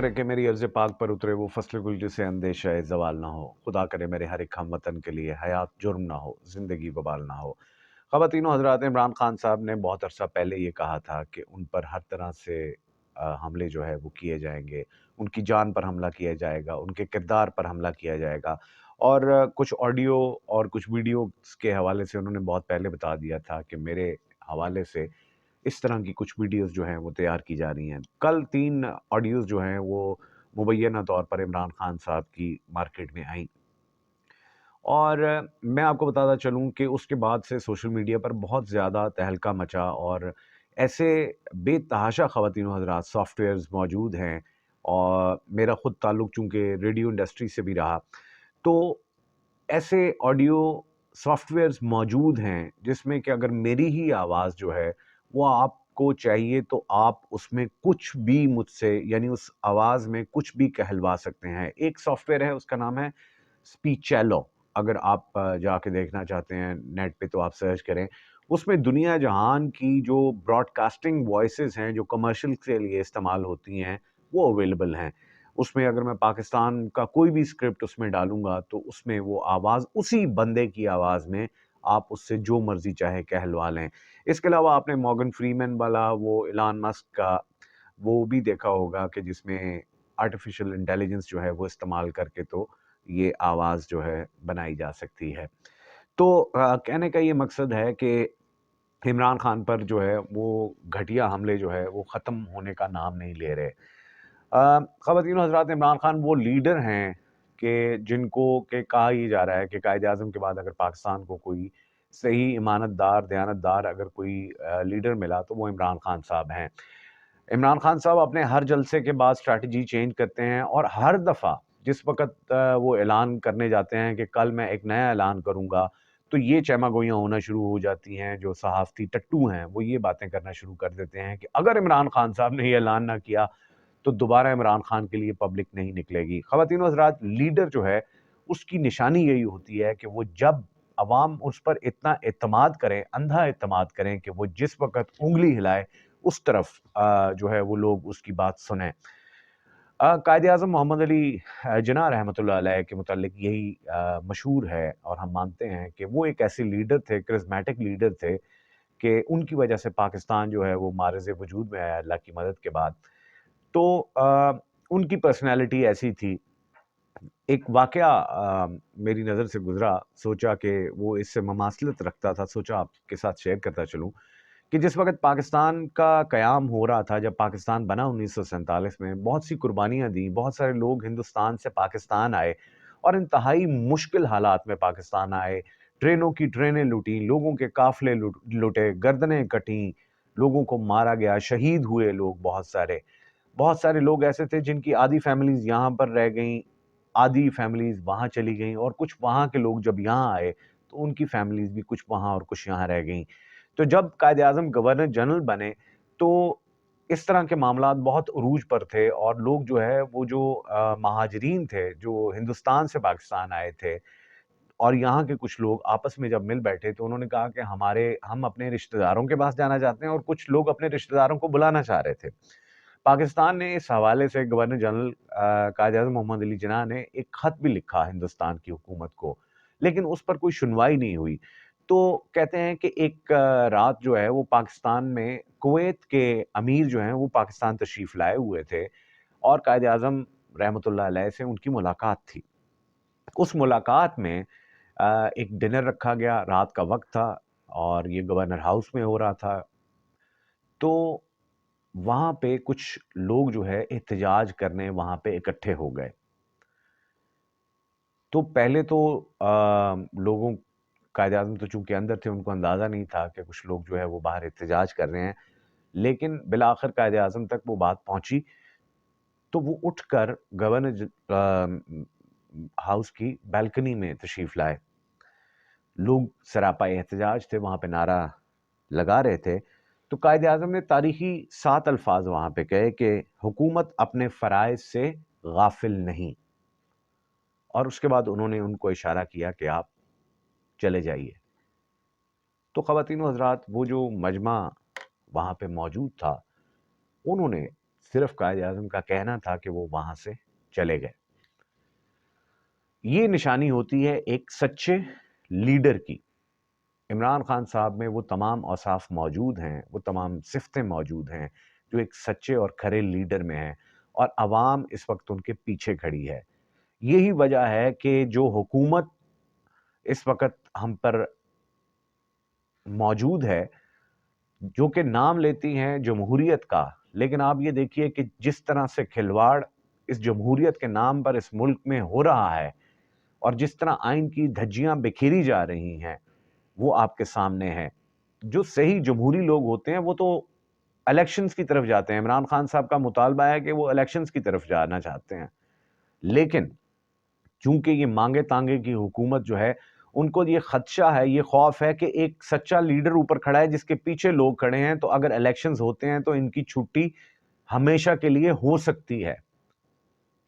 करे कि मेरी अर्ज़ पाक पर उतरे वो फ़स्ल गुल जिसे अंदेशा ज़वाल ना हो। खुदा करे मेरे हर एक हमवतन के लिए हयात जुर्म ना हो, ज़िंदगी वबाल ना हो। ख़वातीनो हज़रात, इमरान खान साहब ने बहुत अरसा पहले ये कहा था कि उन पर हर तरह से हमले जो है वो किए जाएँगे, उनकी जान पर हमला किया जाएगा, उनके किरदार पर हमला किया जाएगा। और कुछ ऑडियो और कुछ वीडियोज़ के हवाले से उन्होंने बहुत पहले बता दिया था कि मेरे हवाले से इस तरह की कुछ वीडियोज़ जो हैं वो तैयार की जा रही हैं। कल 3 ऑडियोज़ जो हैं वो मुबैना तौर पर इमरान खान साहब की मार्केट में आईं। और मैं आपको बताता चलूँ कि उसके बाद से सोशल मीडिया पर बहुत ज़्यादा तहलका मचा और ऐसे बेतहाशा ख़वातीन हज़रात सॉफ्टवेयर्स मौजूद हैं। और मेरा ख़ुद ताल्लुक़ चूँकि रेडियो इंडस्ट्री से भी रहा, तो ऐसे ऑडियो सॉफ्टवेयर्स मौजूद हैं जिसमें कि अगर मेरी ही आवाज़ जो है वो आपको चाहिए तो आप उसमें कुछ भी मुझसे, यानी उस आवाज़ में कुछ भी कहलवा सकते हैं। एक सॉफ्टवेयर है, उसका नाम है स्पीचेलो। अगर आप जाके देखना चाहते हैं नेट पे तो आप सर्च करें। उसमें दुनिया जहान की जो ब्रॉडकास्टिंग वॉइसेस हैं, जो कमर्शियल के लिए इस्तेमाल होती हैं, वो अवेलेबल हैं। उसमें अगर मैं पाकिस्तान का कोई भी स्क्रिप्ट उसमें डालूँगा तो उसमें वो आवाज़ उसी बंदे की आवाज़ में आप उससे जो मर्ज़ी चाहे कहलवा लें। इसके अलावा आपने मॉर्गन फ्रीमैन वाला वो इलॉन मस्क का वो भी देखा होगा कि जिसमें आर्टिफ़िशियल इंटेलिजेंस जो है वो इस्तेमाल करके तो ये आवाज़ जो है बनाई जा सकती है। तो कहने का ये मकसद है कि इमरान खान पर जो है वो घटिया हमले जो है वो ख़त्म होने का नाम नहीं ले रहे। ख़वातीन हज़रात, इमरान खान वो लीडर हैं कि जिनको के कहा ये जा रहा है कि कायद-ए-आज़म के बाद अगर पाकिस्तान को कोई सही ईमानतदार, दयानतदार अगर कोई लीडर मिला तो वो इमरान खान साहब हैं। इमरान खान साहब अपने हर जलसे के बाद स्ट्रैटेजी चेंज करते हैं और हर दफ़ा जिस वक़्त वो ऐलान करने जाते हैं कि कल मैं एक नया ऐलान करूँगा, तो ये चहमागोइयाँ होना शुरू हो जाती हैं। जो सहाफ़ती टट्टू हैं, वो ये बातें करना शुरू कर देते हैं कि अगर इमरान खान साहब ने ये ऐलान ना किया, तो दोबारा इमरान खान के लिए पब्लिक नहीं निकलेगी। ख़वातीन और हज़रात, लीडर जो है, उसकी निशानी यही होती है कि वो जब अवाम उस पर इतना एतमाद करें, अंधा एतमाद करें कि वो जिस वक़्त उँगली हिलाए, उस तरफ जो है वो लोग उसकी बात सुनें। कायद-ए-आज़म मोहम्मद अली जिन्नाह रहमतुल्लाह अलैह के मुतालिक यही मशहूर है और हम मानते हैं कि वो एक ऐसे लीडर थे, करिस्मेटिक लीडर थे कि उनकी वजह से पाकिस्तान जो है वो मारिज़ वजूद में आया अल्लाह की मदद के बाद। तो उनकी पर्सनैलिटी ऐसी थी। एक वाक़या मेरी नज़र से गुज़रा, सोचा कि वो इससे ममासलत रखता था, सोचा आपके साथ शेयर करता चलूँ कि जिस वक़्त पाकिस्तान का क़याम हो रहा था, जब पाकिस्तान बना 1947 में, बहुत सी कुर्बानियाँ दी, बहुत सारे लोग हिंदुस्तान से पाकिस्तान आए और इंतहाई मुश्किल हालात में पाकिस्तान आए। ट्रेनों की ट्रेनें लूटीं, लोगों के काफ़िले लूटे, गर्दनें कटीं, लोगों को मारा गया, शहीद हुए लोग बहुत सारे। बहुत सारे लोग ऐसे थे जिनकी आधी फैमिलीज़ यहाँ पर रह गईं, आधी फैमिलीज़ वहाँ चली गईं और कुछ वहाँ के लोग जब यहाँ आए, तो उनकी फैमिलीज़ भी कुछ वहाँ और कुछ यहाँ रह गईं। तो जब कायद-ए-आज़म गवर्नर जनरल बने, तो इस तरह के मामलात बहुत उरूज पर थे और लोग जो है वो जो महाजरीन थे, जो हिंदुस्तान से पाकिस्तान आए थे और यहाँ के कुछ लोग आपस में जब मिल बैठे, तो उन्होंने कहा कि हम अपने रिश्तेदारों के पास जाना चाहते हैं और कुछ लोग अपने रिश्तेदारों को बुलाना चाह रहे थे। पाकिस्तान ने इस हवाले से गवर्नर जनरल कायद-ए-आज़म मोहम्मद अली जिन्नाह ने एक ख़त भी लिखा हिंदुस्तान की हुकूमत को, लेकिन उस पर कोई सुनवाई नहीं हुई। तो कहते हैं कि एक रात जो है वो पाकिस्तान में कुवैत के अमीर जो हैं वो पाकिस्तान तशरीफ़ लाए हुए थे और कायद-ए-आज़म रहमतुल्लाह अलैह से उनकी मुलाकात थी। उस मुलाकात में एक डिनर रखा गया, रात का वक़्त था और ये गवर्नर हाउस में हो रहा था। तो वहाँ पे कुछ लोग जो है एहतजाज करने वहाँ पे इकट्ठे हो गए। तो पहले तो लोगों कायद-ए-आज़म तो चूँकि अंदर थे, उनको अंदाज़ा नहीं था कि कुछ लोग जो है वो बाहर एहतजाज कर रहे हैं। लेकिन बिलाखिर कायद-ए-आज़म तक वो बात पहुँची, तो वो उठकर हाउस की बालकनी में तशरीफ़ लाए। लोग सरापा एहतजाज थे, वहाँ पे नारा लगा रहे थे। तो कायद-ए-आज़म ने तारीख़ी 7 अल्फ़ाज़ वहाँ पे कहे कि हुकूमत अपने फ़राइज़ से गाफ़िल नहीं, और उसके बाद उन्होंने उनको इशारा किया कि आप चले जाइए। तो ख़वातीन व हज़रात, वो जो मजमा वहाँ पे मौजूद था, उन्होंने सिर्फ कायद आज़म का कहना था कि वो वहां से चले गए। ये निशानी होती है एक सच्चे लीडर की। इमरान खान साहब में वो तमाम औसाफ मौजूद हैं, वो तमाम सिफ़्तें मौजूद हैं जो एक सच्चे और खरे लीडर में हैं, और अवाम इस वक्त उनके पीछे खड़ी है। यही वजह है कि जो हुकूमत इस वक्त हम पर मौजूद है, जो कि नाम लेती हैं जमहूरियत का, लेकिन आप ये देखिए कि जिस तरह से खिलवाड़ इस जमहूरियत के नाम पर इस मुल्क में हो रहा है, और जिस तरह आइन की धज्जियां बिखेरी जा रही हैं, वो आपके सामने है। जो सही जमहूरी लोग होते हैं वो तो इलेक्शंस की तरफ जाते हैं। इमरान खान साहब का मुतालबा है कि वो इलेक्शंस की तरफ जाना चाहते हैं, लेकिन चूंकि ये मांगे तांगे की हुकूमत जो है, उनको ये खदशा है, ये खौफ है कि एक सच्चा लीडर ऊपर खड़ा है जिसके पीछे लोग खड़े हैं, तो अगर इलेक्शंस होते हैं तो इनकी छुट्टी हमेशा के लिए हो सकती है।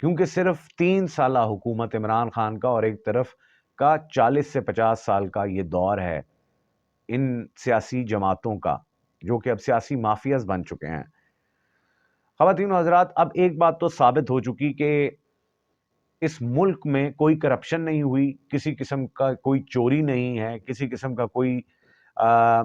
क्योंकि सिर्फ 3 साल हुकूमत इमरान खान का और एक तरफ का 40 से 50 साल का ये दौर है इन सियासी जमातों का, जो कि अब सियासी माफियाज बन चुके हैं। ख़वातीन और हज़रात, अब एक बात तो साबित हो चुकी कि इस मुल्क में कोई करप्शन नहीं हुई, किसी किस्म का कोई चोरी नहीं है, किसी किस्म का आ,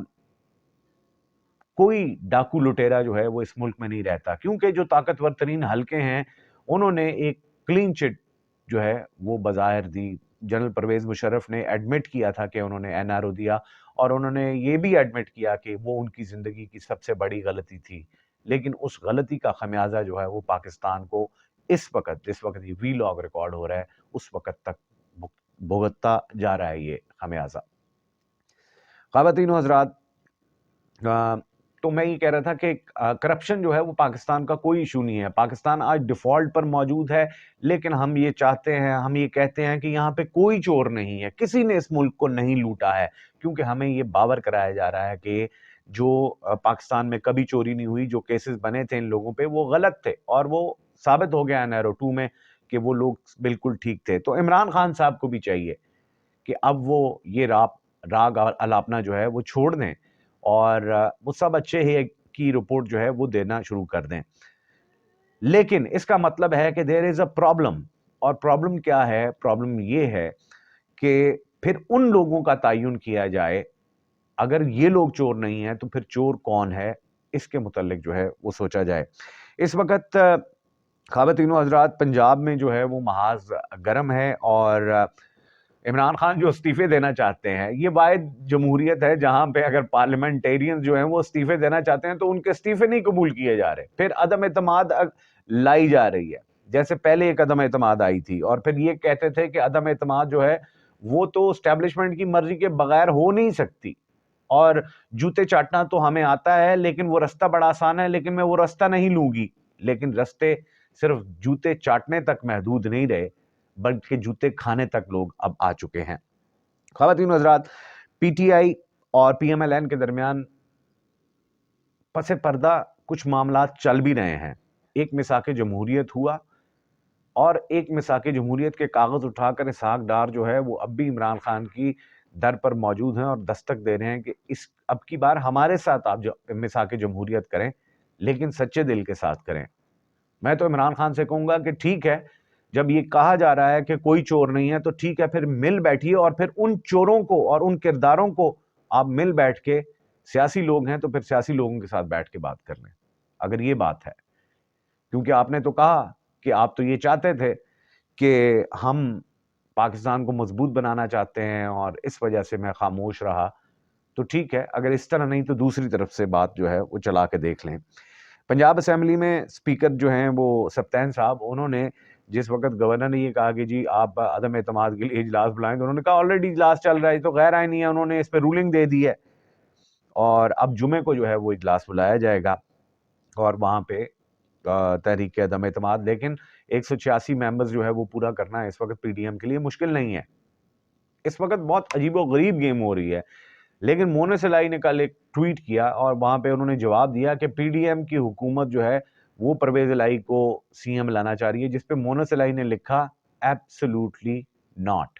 कोई डाकू लुटेरा जो है वो इस मुल्क में नहीं रहता, क्योंकि जो ताकतवर तरीन हल्के हैं उन्होंने एक क्लीन चिट जो है वो बज़ाहिर दी। जनरल परवेज मुशर्रफ ने एडमिट किया था कि उन्होंने एनआरओ दिया, और उन्होंने ये भी एडमिट किया कि वो उनकी ज़िंदगी की सबसे बड़ी गलती थी। लेकिन उस गलती का खमियाजा जो है वो पाकिस्तान को इस वक्त, जिस वक्त ये वी लॉग रिकॉर्ड हो रहा है, उस वक्त तक भुगतता जा रहा है ये खमियाजा। ख़वातीन और हज़रात, तो मैं ये कह रहा था कि करप्शन जो है वो पाकिस्तान का कोई इशू नहीं है। पाकिस्तान आज डिफ़ॉल्ट पर मौजूद है, लेकिन हम ये चाहते हैं, हम ये कहते हैं कि यहाँ पे कोई चोर नहीं है, किसी ने इस मुल्क को नहीं लूटा है, क्योंकि हमें ये बावर कराया जा रहा है कि जो पाकिस्तान में कभी चोरी नहीं हुई, जो केसेस बने थे इन लोगों पे वो गलत थे, और वो साबित हो गया एनआरओ 2 में कि वो लोग बिल्कुल ठीक थे। तो इमरान खान साहब को भी चाहिए कि अब वो ये राग अलापना जो है वो छोड़ दें, और वो सब अच्छे ही की रिपोर्ट जो है वो देना शुरू कर दें। लेकिन इसका मतलब है कि देयर इज अ प्रॉब्लम, और प्रॉब्लम क्या है? प्रॉब्लम ये है कि फिर उन लोगों का तयन किया जाए, अगर ये लोग चोर नहीं है तो फिर चोर कौन है, इसके मुतल्लिक जो है वो सोचा जाए। इस वक्त ख़वातीनो हज़रात, पंजाब में जो है वो महाज गर्म है, और इमरान खान जो इस्तीफे देना चाहते हैं, ये वाहिद जमहूरियत है जहां पे अगर पार्लियामेंटेरियन जो हैं वो इस्तीफे देना चाहते हैं तो उनके इस्तीफे नहीं कबूल किए जा रहे, फिर अदम एतमाद लाई जा रही है। जैसे पहले एक अदम एतमाद आई थी, और फिर ये कहते थे कि अदम एतमाद जो है वो तो एस्टेब्लिशमेंट की मर्जी के बगैर हो नहीं सकती, और जूते चाटना तो हमें आता है, लेकिन वो रास्ता बड़ा आसान है, लेकिन मैं वो रास्ता नहीं लूंगी। लेकिन रास्ते सिर्फ जूते चाटने तक महदूद नहीं रहे, बल्कि जूते खाने तक लोग अब आ चुके हैं। ख़वातीन हज़रात, पीटीआई और पीएमएलएन के दरमियान पसे पर्दा कुछ मामलात चल भी रहे हैं। एक मिसाके जमहूरियत हुआ, और एक मिसाके जमहूरियत के कागज उठाकर इसहाक डार जो है वो अब भी इमरान खान की दर पर मौजूद हैं, और दस्तक दे रहे हैं कि इस अब की बार हमारे साथ आप मिसाके जमहूरियत करें, लेकिन सच्चे दिल के साथ करें। मैं तो इमरान खान से कहूंगा कि ठीक है, जब ये कहा जा रहा है कि कोई चोर नहीं है, तो ठीक है, फिर मिल बैठिए, और फिर उन चोरों को और उन किरदारों को आप मिल बैठ के, सियासी लोग हैं तो फिर सियासी लोगों के साथ बैठ के बात कर लें, अगर ये बात है। क्योंकि आपने तो कहा कि आप तो ये चाहते थे कि हम पाकिस्तान को मजबूत बनाना चाहते हैं, और इस वजह से मैं खामोश रहा। तो ठीक है, अगर इस तरह नहीं तो दूसरी तरफ से बात जो है वो चला के देख लें। पंजाब असेंबली में स्पीकर जो हैं वो सप्तान साहब, उन्होंने जिस वक्त गवर्नर ने ये कहा कि जी आप अदम एतमाद के लिए इजलास बुलाएं, तो उन्होंने कहा ऑलरेडी इजलास चल रहा है, तो गैर आईनी है, उन्होंने इस पर रूलिंग दे दी है, और अब जुमे को जो है वो इजलास बुलाया जाएगा, और वहाँ पे तहरीक अदम एतमाद, लेकिन 186 मेंबर्स जो है वो पूरा करना इस वक्त पीडीएम के लिए मुश्किल नहीं है। इस वक्त बहुत अजीबोगरीब गेम हो रही है। लेकिन मोनेस इलाही ने कल एक ट्वीट किया, और वहां पे उन्होंने जवाब दिया कि पीडीएम की हुकूमत जो है वो परवेज इलाही को सीएम लाना चाह रही है, जिसपे मोनेस इलाही ने लिखा एब्सोल्युटली नॉट।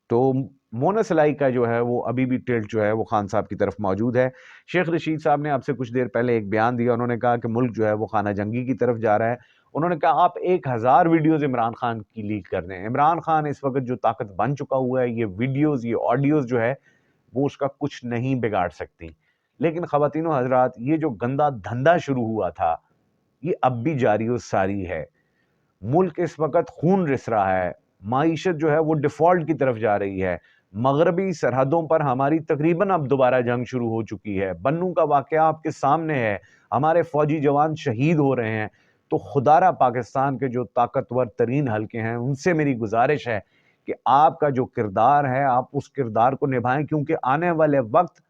तो मोना सलाई का जो है वो अभी भी टिल्ट जो है वो खान साहब की तरफ मौजूद है। शेख रशीद साहब ने आपसे कुछ देर पहले एक बयान दिया, उन्होंने कहा कि मुल्क जो है वो खाना जंगी की तरफ जा रहा है। उन्होंने कहा आप 1000 वीडियोस इमरान खान की लीक कर दें। इमरान खान इस वक्त जो ताकत बन चुका हुआ है, ये वीडियोस, ये ऑडियोज जो है वो उसका कुछ नहीं बिगाड़ सकती। लेकिन ख़वातीनो हज़रात, ये जो गंदा धंधा शुरू हुआ था ये अब भी जारी और सारी है। मुल्क इस वक्त खून रिस रहा है, माईशत जो है वो डिफॉल्ट की तरफ जा रही है। मगरबी सरहदों पर हमारी तकरीबन अब दोबारा जंग शुरू हो चुकी है। बन्नू का वाकया आपके सामने है, हमारे फौजी जवान शहीद हो रहे हैं। तो खुदारा पाकिस्तान के जो ताकतवर तरीन हल्के हैं उनसे मेरी गुजारिश है कि आपका जो किरदार है आप उस किरदार को निभाएं, क्योंकि आने वाले वक्त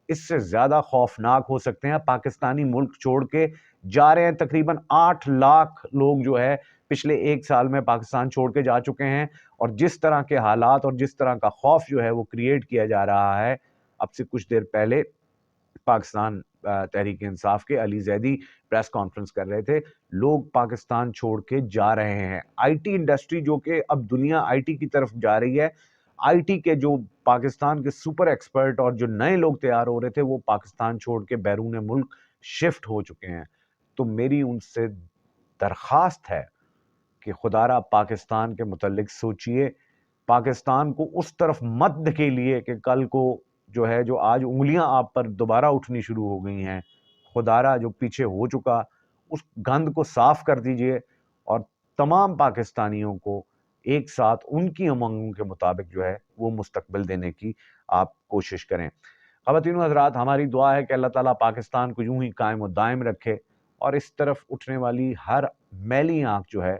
इससे ज्यादा खौफनाक हो सकते हैं। पाकिस्तानी मुल्क छोड़ के जा रहे हैं, तकरीबन 8 लाख लोग जो है पिछले 1 साल में पाकिस्तान छोड़ के जा चुके हैं। और जिस तरह के हालात और जिस तरह का खौफ जो है वो क्रिएट किया जा रहा है, अब से कुछ देर पहले पाकिस्तान तहरीक इंसाफ के अली जैदी प्रेस कॉन्फ्रेंस कर रहे थे, लोग पाकिस्तान छोड़ के जा रहे हैं। आईटी इंडस्ट्री जो कि अब दुनिया आईटी की तरफ जा रही है, आईटी के जो पाकिस्तान के सुपर एक्सपर्ट और जो नए लोग तैयार हो रहे थे वो पाकिस्तान छोड़ के बैरून मुल्क शिफ्ट हो चुके हैं। तो मेरी उनसे दरखास्त है कि खुदारा पाकिस्तान के मुतल्लिक सोचिए, पाकिस्तान को उस तरफ मत धकेलिए कि कल को जो है, जो आज उंगलियां आप पर दोबारा उठनी शुरू हो गई हैं, खुदारा जो पीछे हो चुका उस गंद को साफ कर दीजिए और तमाम पाकिस्तानियों को एक साथ उनकी उमंगों के मुताबिक जो है वो मुस्तकबिल देने की आप कोशिश करें। ख़वातीनो हज़रात, हमारी दुआ है कि अल्लाह ताला पाकिस्तान को यूं ही कायम और दायम रखे और इस तरफ उठने वाली हर मैली आंख जो है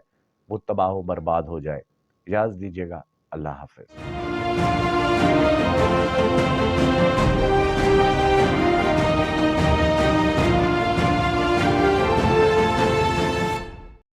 वो तबाह व बर्बाद हो जाए। इजाज़त दीजिएगा। अल्लाह हाफ़िज़।